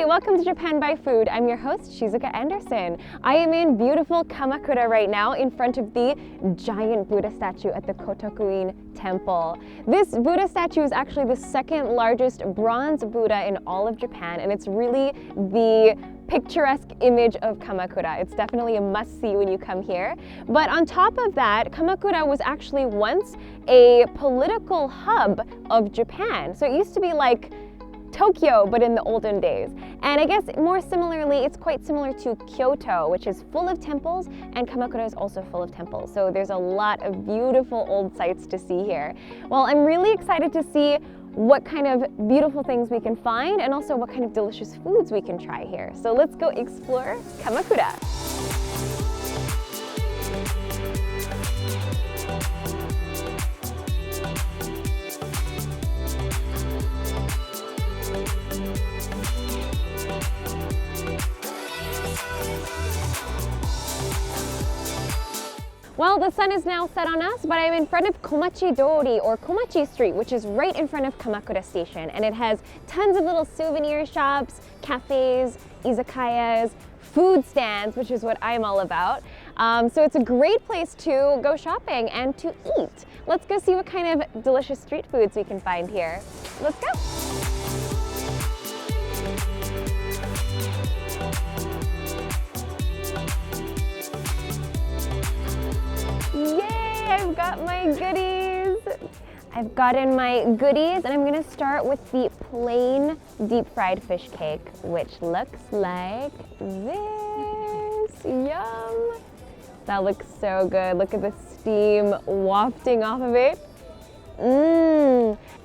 Hi, welcome to Japan by Food. I'm your host, Shizuka Anderson. I am in beautiful Kamakura right now in front of the giant Buddha statue at the Kotoku-in Temple. This Buddha statue is actually the second largest bronze Buddha in all of Japan, and it's really the picturesque image of Kamakura. It's definitely a must-see when you come here. But on top of that, Kamakura was actually once a political hub of Japan. So it used to be like Tokyo, but in the olden days. And I guess more similarly, it's quite similar to Kyoto, which is full of temples, and Kamakura is also full of temples. So there's a lot of beautiful old sites to see here. Well, I'm really excited to see what kind of beautiful things we can find and also what kind of delicious foods we can try here. So let's go explore Kamakura. Well, the sun is now set on us, but I'm in front of Komachi Dori, or Komachi Street, which is right in front of Kamakura Station. And it has tons of little souvenir shops, cafes, izakayas, food stands, which is what I'm all about. So it's a great place to go shopping and to eat. Let's go see what kind of delicious street foods we can find here. Let's go. Yay, I've got my goodies. I've gotten my goodies, and I'm gonna start with the plain deep fried fish cake, which looks like this. Yum. That looks so good. Look at the steam wafting off of it.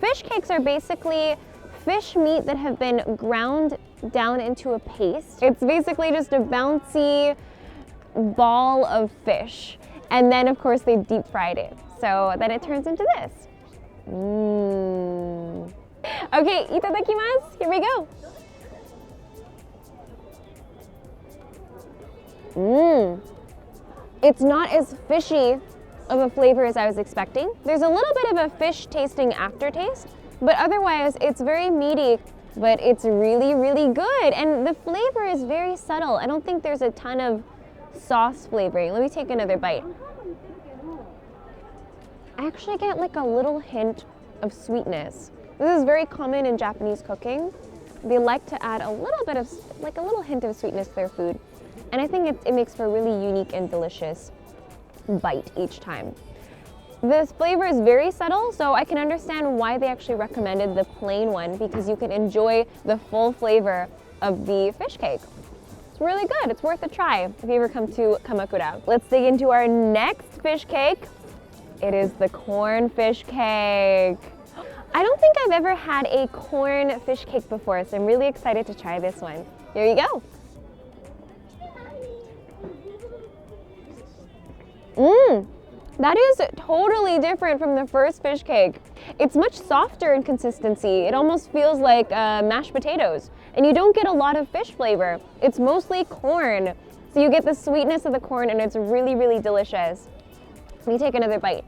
Fish cakes are basically fish meat that have been ground down into a paste. It's basically just a bouncy ball of fish. And then, of course, they deep fried it. So then it turns into this. Okay, itadakimasu. Here we go. It's not as fishy of a flavor as I was expecting. There's a little bit of a fish tasting aftertaste, but otherwise it's very meaty, but it's really, really good. And the flavor is very subtle. I don't think there's a ton of sauce flavoring. Let me take another bite. I actually get like a little hint of sweetness. This is very common in Japanese cooking. They like to add a little bit of, like a little hint of sweetness to their food. And I think it makes for a really unique and delicious bite each time. This flavor is very subtle, so I can understand why they actually recommended the plain one, because you can enjoy the full flavor of the fish cake. It's really good. It's worth a try if you ever come to Kamakura. Let's dig into our next fish cake. It is the corn fish cake. I don't think I've ever had a corn fish cake before, so I'm really excited to try this one. Here you go. That is totally different from the first fish cake. It's much softer in consistency. It almost feels like mashed potatoes. And you don't get a lot of fish flavor. It's mostly corn. So you get the sweetness of the corn, and it's really, really delicious. Let me take another bite.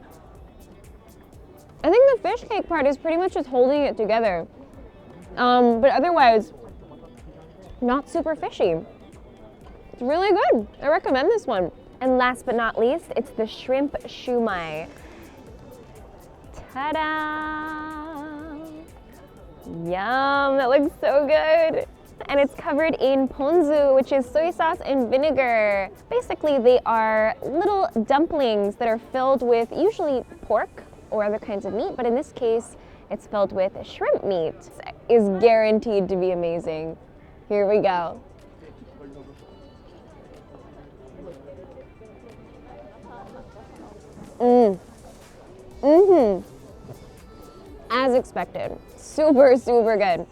I think the fish cake part is pretty much just holding it together. But otherwise, not super fishy. It's really good. I recommend this one. And last but not least, it's the shrimp shumai. Ta-da! Yum, that looks so good. And it's covered in ponzu, which is soy sauce and vinegar. Basically, they are little dumplings that are filled with usually pork or other kinds of meat, but in this case, it's filled with shrimp meat. It's guaranteed to be amazing. Here we go. As expected. Super, super good.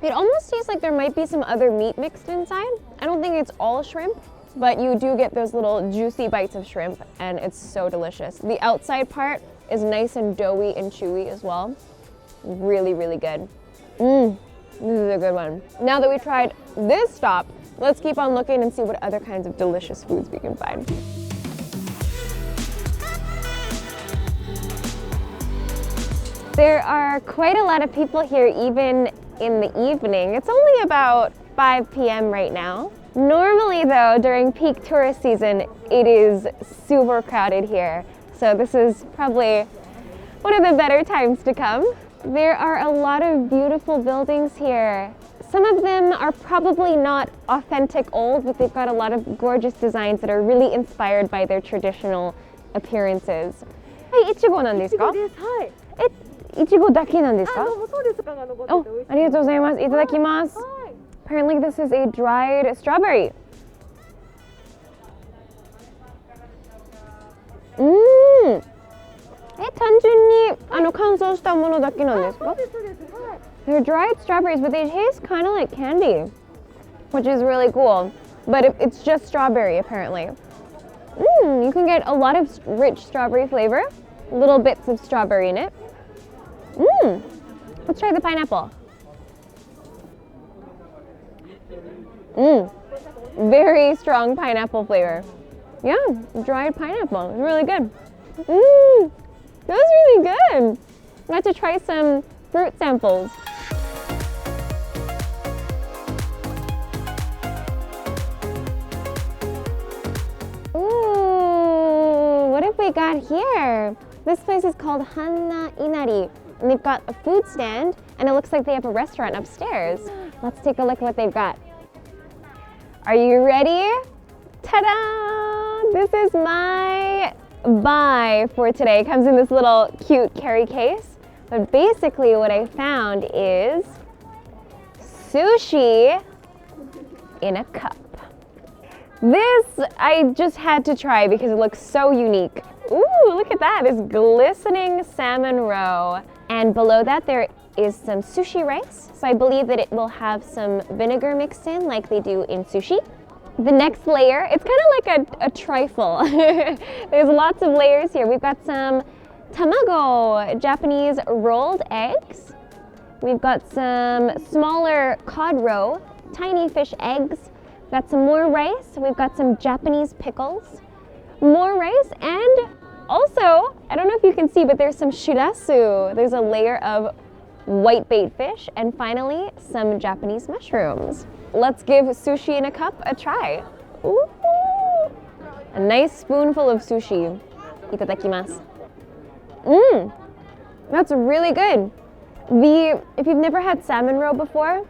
It almost tastes like there might be some other meat mixed inside. I don't think it's all shrimp, but you do get those little juicy bites of shrimp, and it's so delicious. The outside part is nice and doughy and chewy as well. Really, really good. This is a good one. Now that we tried this stop, let's keep on looking and see what other kinds of delicious foods we can find. There are quite a lot of people here even in the evening. It's only about 5 p.m. right now. Normally though, during peak tourist season, it is super crowded here. So this is probably one of the better times to come. There are a lot of beautiful buildings here. Some of them are probably not authentic old, but they've got a lot of gorgeous designs that are really inspired by their traditional appearances. はい、いちごなんですか？いちごです。はい。いちごだけなんですか？もうそうですか。残ってて美味しい。ありがとうございます。いただきます。はい。Apparently this is a dried strawberry. 単純に乾燥したものだけなんですか？そうです、そうです。はい。They're dried strawberries, but they taste kind of like candy, which is really cool. But it's just strawberry, apparently. You can get a lot of rich strawberry flavor, little bits of strawberry in it. Let's try the pineapple. Very strong pineapple flavor. Yeah, dried pineapple. It's really good. That was really good. I got to try some fruit samples. Ooh, what have we got here? This place is called Hanna Inari, and they've got a food stand, and it looks like they have a restaurant upstairs. Let's take a look at what they've got. Are you ready? Ta-da! This is my buy for today. It comes in this little cute carry case. But basically what I found is sushi in a cup. This I just had to try because it looks so unique. Ooh, look at that, this glistening salmon roe. And below that there is some sushi rice. So I believe that it will have some vinegar mixed in like they do in sushi. The next layer, it's kind of like a trifle. There's lots of layers here. We've got some tamago, Japanese rolled eggs. We've got some smaller cod roe, tiny fish eggs. We've got some more rice. We've got some Japanese pickles, more rice, and also, I don't know if you can see, but there's some shirasu. There's a layer of white bait fish, and finally, some Japanese mushrooms. Let's give sushi in a cup a try. Ooh, a nice spoonful of sushi. Itadakimasu. That's really good. If you've never had salmon roe before,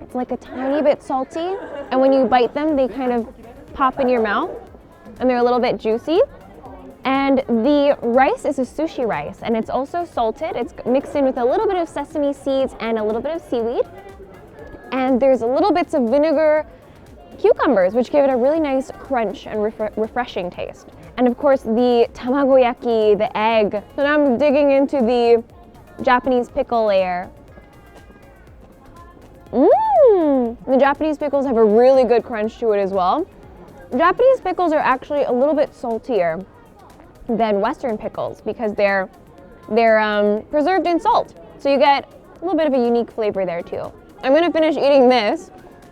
it's like a tiny bit salty, and when you bite them, they kind of pop in your mouth, and they're a little bit juicy. And the rice is a sushi rice, and it's also salted. It's mixed in with a little bit of sesame seeds and a little bit of seaweed. And there's a little bits of vinegar cucumbers, which give it a really nice crunch and refreshing taste. And of course, the tamagoyaki, the egg. So now I'm digging into the Japanese pickle layer. The Japanese pickles have a really good crunch to it as well. Japanese pickles are actually a little bit saltier than Western pickles because they're preserved in salt. So you get a little bit of a unique flavor there too. I'm gonna finish eating this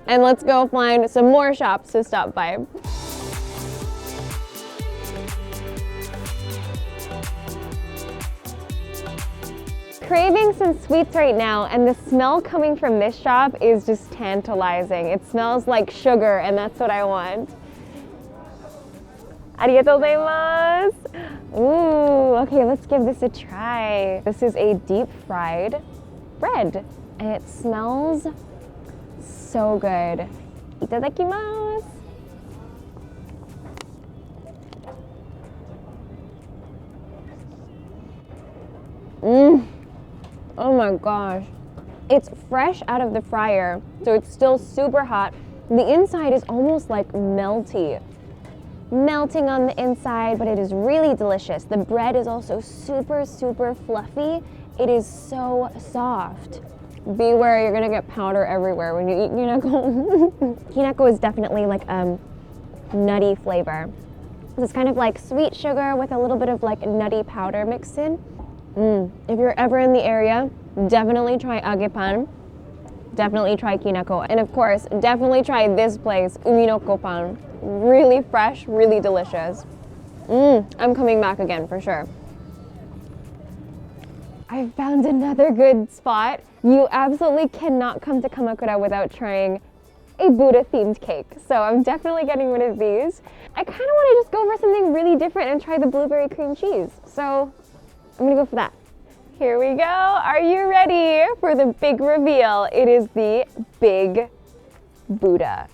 and let's go find some more shops to stop by. Craving some sweets right now, and the smell coming from this shop is just tantalizing. It smells like sugar, and that's what I want. Arigatou gozaimasu. Ooh, okay, let's give this a try. This is a deep fried bread, and it smells so good. Itadakimasu. Oh my gosh. It's fresh out of the fryer, so it's still super hot. The inside is almost like melty. Melting on the inside, but it is really delicious. The bread is also super, super fluffy. It is so soft. Beware, you're gonna get powder everywhere when you eat kinako. Kinako is definitely like a nutty flavor. It's kind of like sweet sugar with a little bit of like nutty powder mixed in. If you're ever in the area, definitely try agepan. Definitely try kinako. And of course, definitely try this place, uminoko pan. Really fresh, really delicious. I'm coming back again for sure. I found another good spot. You absolutely cannot come to Kamakura without trying a Buddha-themed cake. So I'm definitely getting rid of these. I kind of want to just go for something really different and try the blueberry cream cheese. So I'm gonna go for that. Here we go. Are you ready for the big reveal? It is the big Buddha.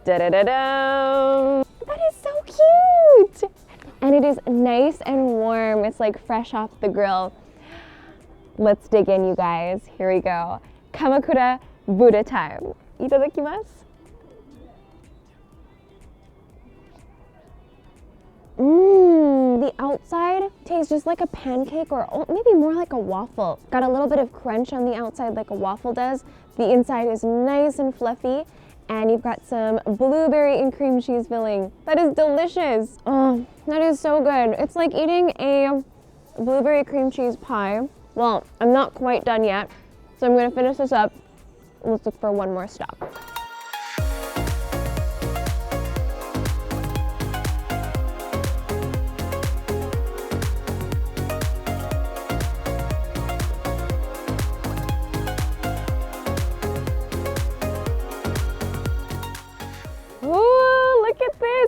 Da-da-da-da! That is so cute! And it is nice and warm. It's like fresh off the grill. Let's dig in, you guys. Here we go. Kamakura Buddha time. Itadakimasu. The outside tastes just like a pancake or maybe more like a waffle. Got a little bit of crunch on the outside like a waffle does. The inside is nice and fluffy, and you've got some blueberry and cream cheese filling. That is delicious. Oh, that is so good. It's like eating a blueberry cream cheese pie. Well, I'm not quite done yet, so I'm gonna finish this up. Let's look for one more stop.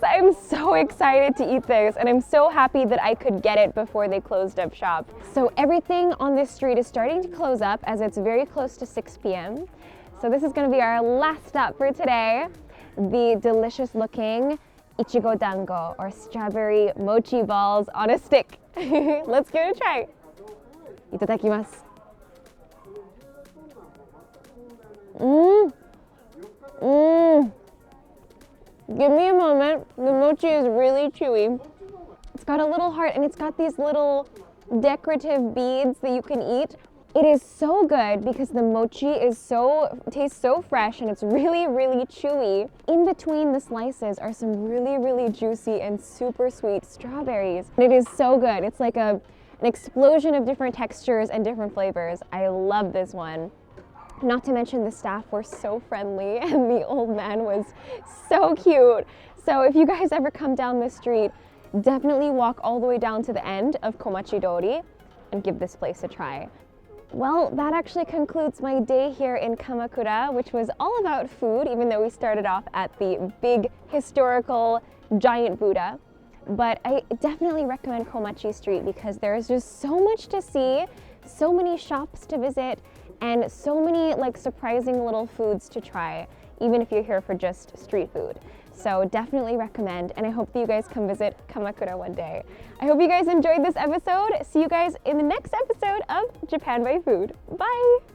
I'm so excited to eat this, and I'm so happy that I could get it before they closed up shop. So everything on this street is starting to close up as it's very close to 6 p.m. So this is going to be our last stop for today. The delicious looking ichigo dango, or strawberry mochi balls on a stick. Let's give it a try. Itadakimasu. Give me a moment. The mochi is really chewy. It's got a little heart, and it's got these little decorative beads that you can eat. It is so good because the mochi tastes so fresh, and it's really, really chewy. In between the slices are some really, really juicy and super sweet strawberries. And it is so good. It's like an explosion of different textures and different flavors. I love this one. Not to mention the staff were so friendly, and the old man was so cute. So if you guys ever come down the street, definitely walk all the way down to the end of Komachi Dori and give this place a try. Well, that actually concludes my day here in Kamakura, which was all about food, even though we started off at the big historical giant Buddha. But I definitely recommend Komachi Street because there is just so much to see, so many shops to visit, and so many like surprising little foods to try, even if you're here for just street food. So definitely recommend, and I hope that you guys come visit Kamakura one day. I hope you guys enjoyed this episode. See you guys in the next episode of Japan by Food. Bye!